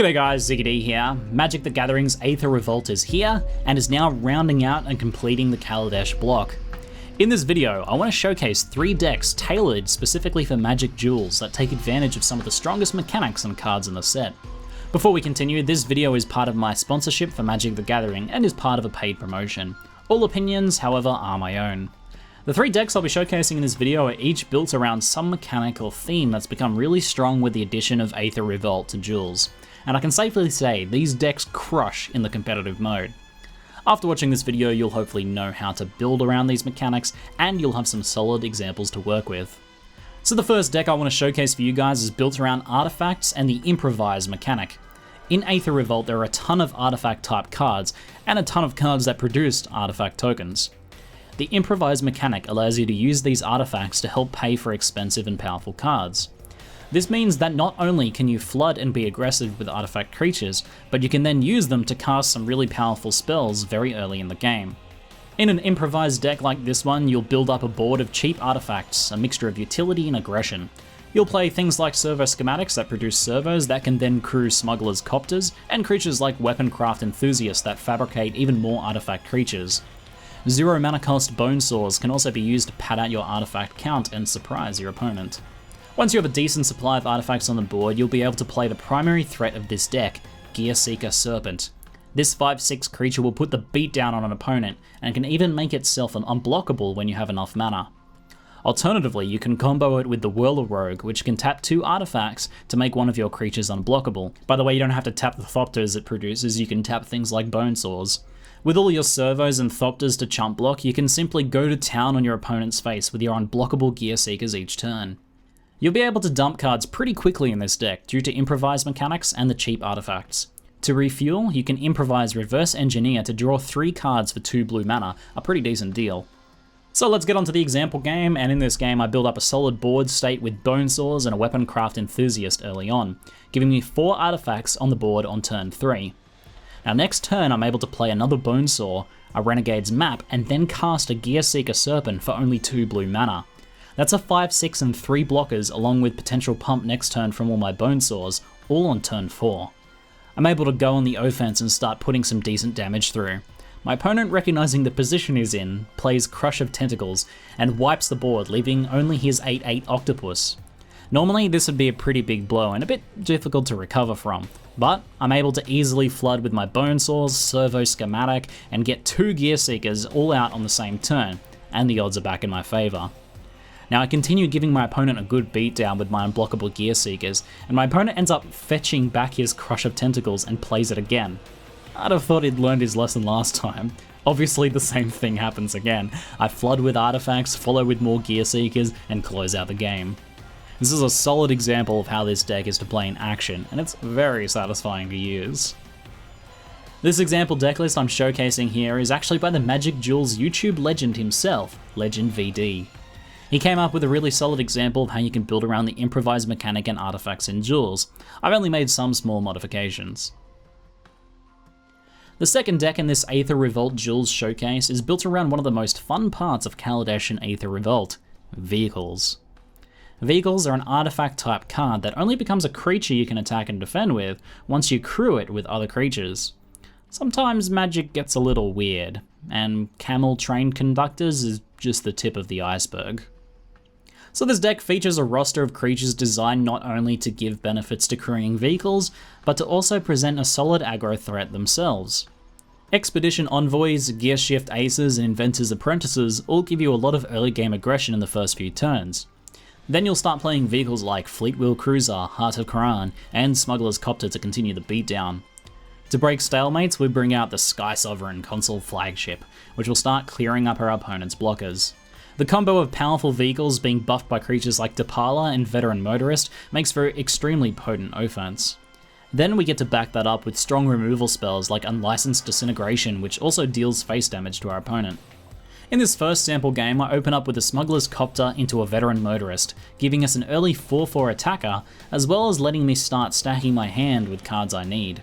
G'day guys, ZiggyD here. Magic the Gathering's Aether Revolt is here, and is now rounding out and completing the Kaladesh block. In this video, I want to showcase 3 decks tailored specifically for Magic Duels that take advantage of some of the strongest mechanics and cards in the set. Before we continue, this video is part of my sponsorship for Magic the Gathering and is part of a paid promotion. All opinions, however, are my own. The 3 decks I'll be showcasing in this video are each built around some mechanic or theme that's become really strong with the addition of Aether Revolt to Duels, and I can safely say these decks crush in the competitive mode. After watching this video, you'll hopefully know how to build around these mechanics, and you'll have some solid examples to work with. So the first deck I want to showcase for you guys is built around artifacts and the Improvise mechanic. In Aether Revolt there are a ton of artifact type cards, and a ton of cards that produced artifact tokens. The Improvise mechanic allows you to use these artifacts to help pay for expensive and powerful cards. This means that not only can you flood and be aggressive with artifact creatures, but you can then use them to cast some really powerful spells very early in the game. In an improvised deck like this one, you'll build up a board of cheap artifacts, a mixture of utility and aggression. You'll play things like servo schematics that produce servos that can then crew smugglers' copters, and creatures like weaponcraft enthusiasts that fabricate even more artifact creatures. 0 mana cost bone saws can also be used to pad out your artifact count and surprise your opponent. Once you have a decent supply of artifacts on the board, you'll be able to play the primary threat of this deck, Gearseeker Serpent. This 5/6 creature will put the beat down on an opponent, and can even make itself unblockable when you have enough mana. Alternatively, you can combo it with the Whirler Rogue, which can tap 2 artifacts to make one of your creatures unblockable. By the way, you don't have to tap the Thopters it produces, you can tap things like Bone Saws. With all your servos and Thopters to chump block, you can simply go to town on your opponent's face with your unblockable Gearseekers each turn. You'll be able to dump cards pretty quickly in this deck due to Improvise mechanics and the cheap artifacts. To refuel, you can Improvise Reverse Engineer to draw 3 cards for 2 blue mana, a pretty decent deal. So let's get on to the example game, and in this game I build up a solid board state with Bone Saws and a Weaponcraft Enthusiast early on, giving me 4 artifacts on the board on turn 3. Now next turn I'm able to play another Bone Saw, a Renegade's Map, and then cast a Gearseeker Serpent for only 2 blue mana. That's a 5/6 and 3 blockers along with potential pump next turn from all my Bone Saws, all on turn 4. I'm able to go on the offense and start putting some decent damage through. My opponent, recognizing the position he's in, plays Crush of Tentacles and wipes the board, leaving only his 8/8 Octopus. Normally this would be a pretty big blow and a bit difficult to recover from, but I'm able to easily flood with my Bone Saws, Servo Schematic, and get 2 Gearseekers all out on the same turn, and the odds are back in my favour. Now I continue giving my opponent a good beatdown with my unblockable Gearseekers, and my opponent ends up fetching back his Crush of Tentacles and plays it again. I'd have thought he'd learned his lesson last time. Obviously the same thing happens again. I flood with artifacts, follow with more Gearseekers, and close out the game. This is a solid example of how this deck is to play in action, and it's very satisfying to use. This example decklist I'm showcasing here is actually by the Magic Duels YouTube legend himself, Legend VD. He came up with a really solid example of how you can build around the Improvise mechanic and artifacts in Duels. I've only made some small modifications. The second deck in this Aether Revolt Duels showcase is built around one of the most fun parts of Kaladesh and Aether Revolt, vehicles. Vehicles are an artifact type card that only becomes a creature you can attack and defend with once you crew it with other creatures. Sometimes magic gets a little weird, and camel train conductors is just the tip of the iceberg. So this deck features a roster of creatures designed not only to give benefits to crewing vehicles, but to also present a solid aggro threat themselves. Expedition Envoys, Gearshift Aces, and Inventor's Apprentices all give you a lot of early game aggression in the first few turns. Then you'll start playing vehicles like Fleetwheel Cruiser, Heart of Khorne, and Smuggler's Copter to continue the beatdown. To break stalemates, we bring out the Sky Sovereign console flagship, which will start clearing up our opponent's blockers. The combo of powerful vehicles being buffed by creatures like Depala and Veteran Motorist makes for extremely potent offense. Then we get to back that up with strong removal spells like Unlicensed Disintegration, which also deals face damage to our opponent. In this first sample game, I open up with a Smuggler's Copter into a Veteran Motorist, giving us an early 4/4 attacker, as well as letting me start stacking my hand with cards I need.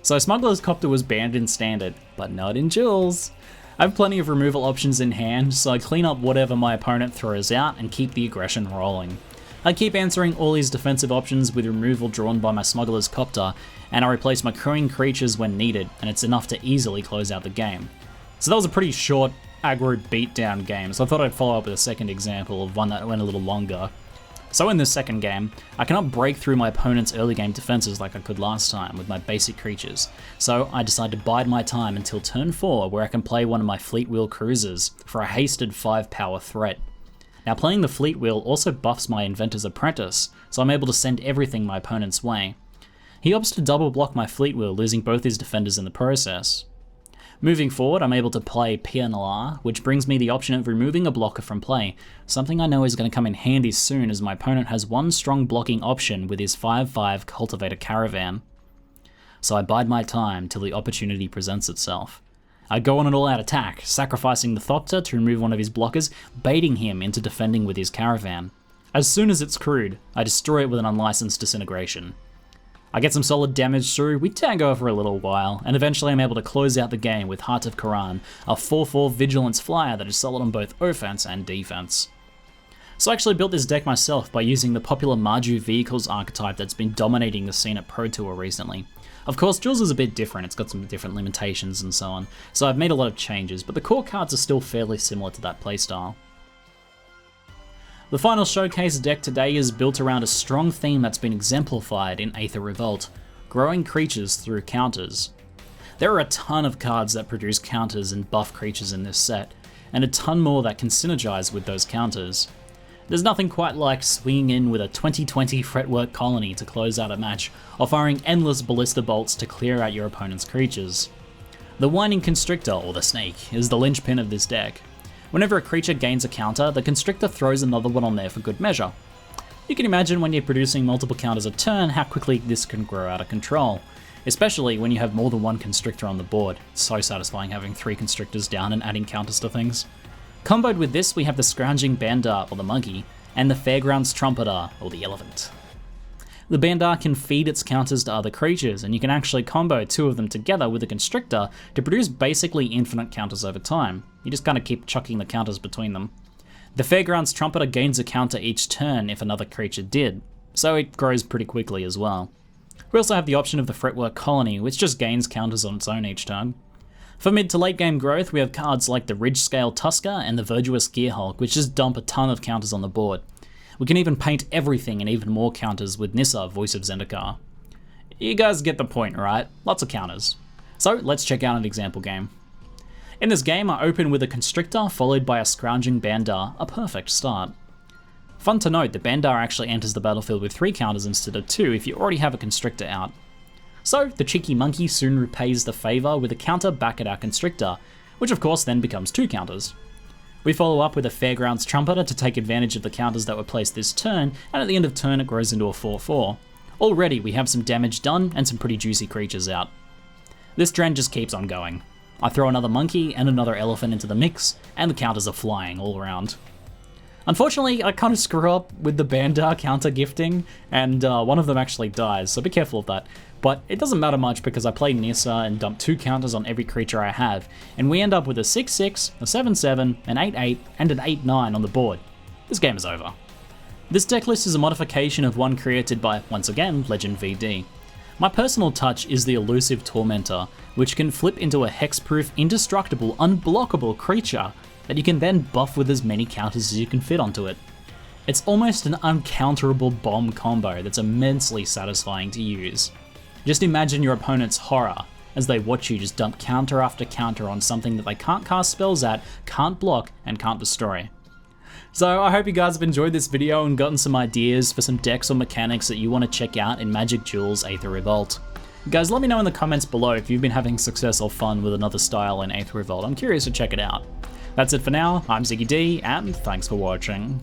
So Smuggler's Copter was banned in Standard, but not in Duels. I have plenty of removal options in hand, so I clean up whatever my opponent throws out and keep the aggression rolling. I keep answering all these defensive options with removal drawn by my Smuggler's Copter, and I replace my crewing creatures when needed, and it's enough to easily close out the game. So that was a pretty short aggro beatdown game, so I thought I'd follow up with a second example of one that went a little longer. So in this second game, I cannot break through my opponent's early game defenses like I could last time with my basic creatures, so I decide to bide my time until turn 4 where I can play one of my Fleet Wheel Cruisers for a hasted 5 power threat. Now playing the Fleet Wheel also buffs my Inventor's Apprentice, so I'm able to send everything my opponent's way. He opts to double block my Fleet Wheel, losing both his defenders in the process. Moving forward, I'm able to play Pierre Noir, which brings me the option of removing a blocker from play, something I know is going to come in handy soon as my opponent has one strong blocking option with his 5/5 Cultivator Caravan. So I bide my time till the opportunity presents itself. I go on an all-out attack, sacrificing the Thopter to remove one of his blockers, baiting him into defending with his Caravan. As soon as it's crewed, I destroy it with an Unlicensed Disintegration. I get some solid damage through, we tango for a little while, and eventually I'm able to close out the game with Heart of Quran, a 4/4 Vigilance Flyer that is solid on both offense and defense. So I actually built this deck myself by using the popular MARDU vehicles archetype that's been dominating the scene at Pro Tour recently. Of course, Duels is a bit different, it's got some different limitations and so on, so I've made a lot of changes, but the core cards are still fairly similar to that playstyle. The final showcase deck today is built around a strong theme that's been exemplified in Aether Revolt, growing creatures through counters. There are a ton of cards that produce counters and buff creatures in this set, and a ton more that can synergize with those counters. There's nothing quite like swinging in with a 2020 Fretwork Colony to close out a match, or firing endless Ballista Bolts to clear out your opponent's creatures. The Whining Constrictor, or the Snake, is the linchpin of this deck. Whenever a creature gains a counter, the Constrictor throws another one on there for good measure. You can imagine when you're producing multiple counters a turn how quickly this can grow out of control, especially when you have more than one Constrictor on the board. It's so satisfying having 3 Constrictors down and adding counters to things. Comboed with this, we have the Scrounging Bandar, or the Monkey, and the Fairgrounds Trumpeter, or the Elephant. The Bandar can feed its counters to other creatures, and you can actually combo 2 of them together with a Constrictor to produce basically infinite counters over time. You just kind of keep chucking the counters between them. The Fairgrounds Trumpeter gains a counter each turn if another creature did, so it grows pretty quickly as well. We also have the option of the Fretwork Colony, which just gains counters on its own each turn. For mid to late game growth, we have cards like the Ridgescale Tusker and the Virtuous Gearhulk, which just dump a ton of counters on the board. We can even paint everything in even more counters with Nissa, Voice of Zendikar. You guys get the point, right? Lots of counters. So let's check out an example game. In this game, I open with a Constrictor followed by a Scrounging Bandar, a perfect start. Fun to note, the Bandar actually enters the battlefield with 3 counters instead of 2 if you already have a Constrictor out. So the cheeky monkey soon repays the favour with a counter back at our Constrictor, which of course then becomes 2 counters. We follow up with a Fairgrounds Trumpeter to take advantage of the counters that were placed this turn, and at the end of turn it grows into a 4/4. Already we have some damage done and some pretty juicy creatures out. This trend just keeps on going. I throw another monkey and another elephant into the mix, and the counters are flying all around. Unfortunately, I kind of screw up with the Bandar counter gifting, and one of them actually dies, so be careful of that. But it doesn't matter much because I play Nissa and dump 2 counters on every creature I have, and we end up with a 6/6, a 7/7, an 8/8, and an 8/9 on the board. This game is over. This deck list is a modification of one created by, once again, Legend VD. My personal touch is the Elusive Tormentor, which can flip into a hexproof, indestructible, unblockable creature that you can then buff with as many counters as you can fit onto it. It's almost an uncounterable bomb combo that's immensely satisfying to use. Just imagine your opponent's horror as they watch you just dump counter after counter on something that they can't cast spells at, can't block, and can't destroy. So I hope you guys have enjoyed this video and gotten some ideas for some decks or mechanics that you want to check out in Magic Duels Aether Revolt. Guys, let me know in the comments below if you've been having success or fun with another style in Aether Revolt. I'm curious to check it out. That's it for now, I'm ZiggyD, and thanks for watching.